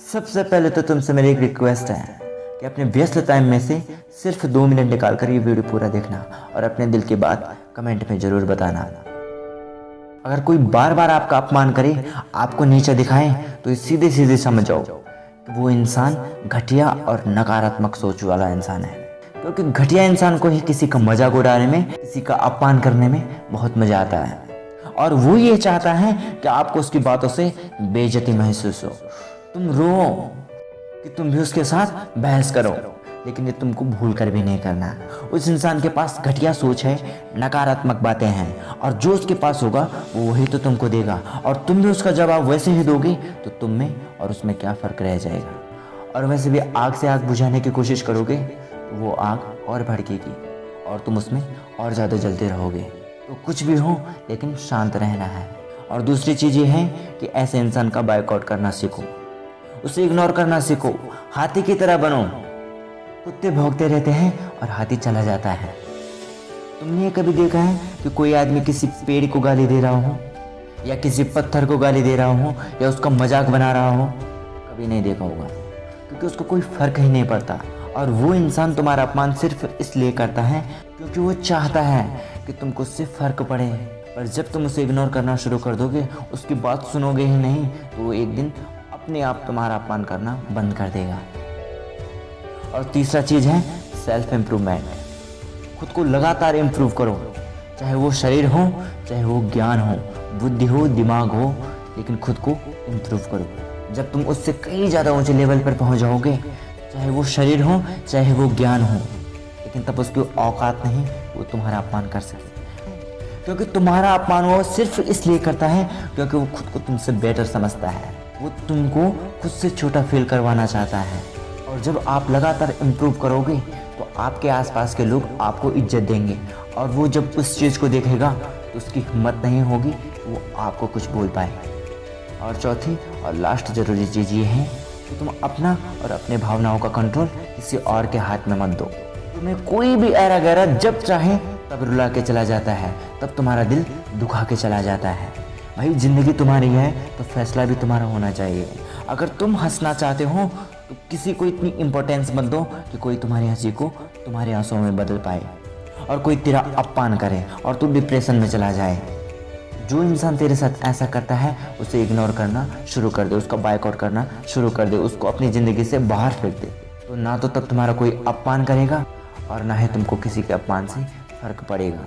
सबसे पहले तो तुमसे मेरी एक रिक्वेस्ट है कि अपने व्यस्त टाइम में से सिर्फ 2 मिनट निकाल कर ये वीडियो पूरा देखना और अपने दिल की बात कमेंट में ज़रूर बताना। अगर कोई बार बार आपका अपमान करे, आपको नीचा दिखाए, तो सीधे सीधे समझ जाओ कि वो इंसान घटिया और नकारात्मक सोच वाला इंसान है। क्योंकि घटिया इंसान को ही किसी का मजाक उड़ाने में, किसी का अपमान करने में बहुत मजा आता है और वो ये चाहता है कि आपको उसकी बातों से बेइज्जती महसूस हो, तुम रो कि तुम भी उसके साथ बहस करो, लेकिन ये तुमको भूल कर भी नहीं करना। उस इंसान के पास घटिया सोच है, नकारात्मक बातें हैं और जो उसके पास होगा वो वही तो तुमको देगा और तुम भी उसका जवाब वैसे ही दोगे तो तुम में और उसमें क्या फ़र्क रह जाएगा। और वैसे भी आग से आग बुझाने की कोशिश करोगे तो वो आग और भड़केगी और तुम उसमें और ज़्यादा जलते रहोगे। तो कुछ भी हो लेकिन शांत रहना है। और दूसरी चीज़ ये है कि ऐसे इंसान का बायकॉट करना सीखो, उसे इग्नोर करना सीखो। हाथी की तरह बनो, कुत्ते भौंकते रहते हैं और हाथी चला जाता है। तुमने कभी देखा है कि कोई आदमी किसी पेड़ को गाली दे रहा हो या किसी पत्थर को गाली दे रहा हो या उसका मजाक बना रहा हो? कभी नहीं देखा होगा, क्योंकि उसको कोई फर्क ही नहीं पड़ता। और वो इंसान तुम्हारा अपमान सिर्फ इसलिए करता है क्योंकि वो चाहता है कि तुमको उससे फर्क पड़े। पर जब तुम उसे इग्नोर करना शुरू कर दोगे, उसकी बात सुनोगे ही नहीं, तो वो एक दिन अपने आप तुम्हारा अपमान करना बंद कर देगा। और तीसरा चीज़ है सेल्फ इम्प्रूवमेंट। खुद को लगातार इम्प्रूव करो, चाहे वो शरीर हो, चाहे वो ज्ञान हो, बुद्धि हो, दिमाग हो, लेकिन खुद को इम्प्रूव करो। जब तुम उससे कई ज़्यादा ऊंचे लेवल पर पहुंच जाओगे, चाहे वो शरीर हो, चाहे वो ज्ञान हो, लेकिन तब उसकी औकात नहीं वो तुम्हारा अपमान कर सके। क्योंकि तुम्हारा अपमान वो सिर्फ इसलिए करता है क्योंकि वो खुद को तुमसे बेटर समझता है। वो तुमको खुद से छोटा फील करवाना चाहता है। और जब आप लगातार इम्प्रूव करोगे तो आपके आसपास के लोग आपको इज्जत देंगे और वो जब उस चीज़ को देखेगा तो उसकी हिम्मत नहीं होगी वो आपको कुछ बोल पाए। और चौथी और लास्ट ज़रूरी चीज़ ये है कि तुम अपना और अपने भावनाओं का कंट्रोल किसी और के हाथ में मत दो। तुम्हें कोई भी ऐरा गैरा जब चाहे तब रुला के चला जाता है, तब तुम्हारा दिल दुखा के चला जाता है। भाई ज़िंदगी तुम्हारी है तो फैसला भी तुम्हारा होना चाहिए। अगर तुम हंसना चाहते हो तो किसी को इतनी इम्पोर्टेंस मत दो कि कोई तुम्हारी हंसी को तुम्हारे आंसुओं में बदल पाए और कोई तेरा अपमान करे और तू डिप्रेशन में चला जाए। जो इंसान तेरे साथ ऐसा करता है उसे इग्नोर करना शुरू कर दे, उसका बायकॉट करना शुरू कर दे, उसको अपनी ज़िंदगी से बाहर फेंक दे। तो ना तो तब तुम्हारा कोई अपमान करेगा और ना ही तुमको किसी के अपमान से फ़र्क पड़ेगा।